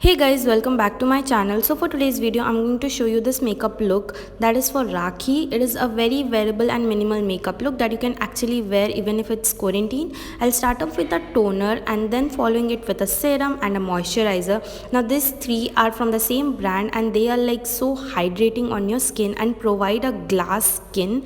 Hey guys, welcome back to my channel. So for today's video I'm going to show you this makeup look that is for Rakhi. It is a very wearable and minimal makeup look that you can actually wear even if it's quarantine. I'll start off with a toner and then following it with a serum and a moisturizer. Now these three are from the same brand and they are like so hydrating on your skin and provide a glass skin,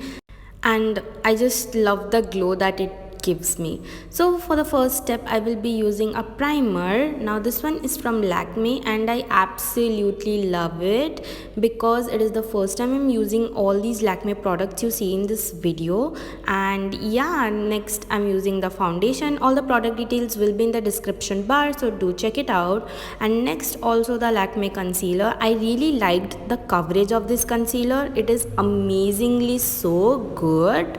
and I just love the glow that it gives me. So for the first step I will be using a primer. Now this one is from Lakme and I absolutely love it because it is the first time I'm using all these Lakme products you see in this video. And yeah, next I'm using the foundation. All the product details will be in the description bar, so do check it out. And next also the Lakme concealer. I really liked the coverage of this concealer. It is amazingly so good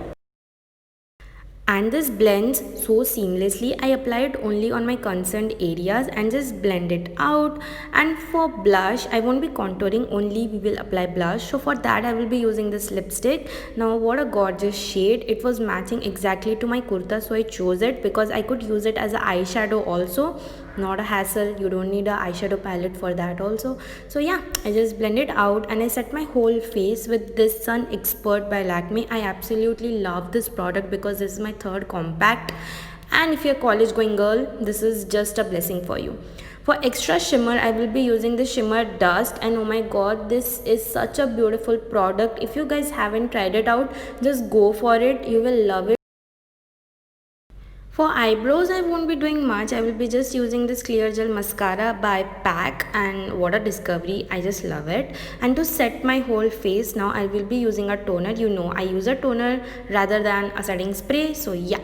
and this blends so seamlessly. I apply it only on my concerned areas and just blend it out. And for blush, I won't be contouring, only we will apply blush. So for that I will be using this lipstick. Now what a gorgeous shade. It was matching exactly to my kurta, so I chose it because I could use it as an eyeshadow also. Not a hassle, you don't need a eyeshadow palette for that also. So yeah, I just blend it out and I set my whole face with this Sun Expert by Lakme. I absolutely love this product because this is my third compact, and if you're a college going girl, this is just a blessing for you. For extra shimmer I will be using the shimmer dust, and oh my god, this is such a beautiful product. If you guys haven't tried it out, just go for it, you will love it. For eyebrows, I won't be doing much. I will be just using this clear gel mascara by PAC, and what a discovery. I just love it. And to set my whole face, now I will be using a toner. You know, I use a toner rather than a setting spray. So yeah.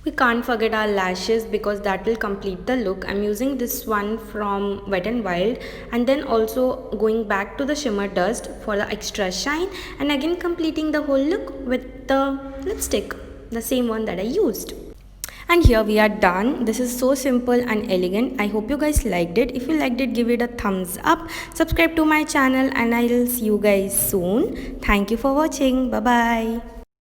We can't forget our lashes because that will complete the look. I'm using this one from Wet n Wild, and then also going back to the shimmer dust for the extra shine, and again completing the whole look with the lipstick, the same one that I used. And here we are done. This is so simple and elegant. I hope you guys liked it. If you liked it, give it a thumbs up, subscribe to my channel, and I'll see you guys soon. Thank you for watching. Bye bye.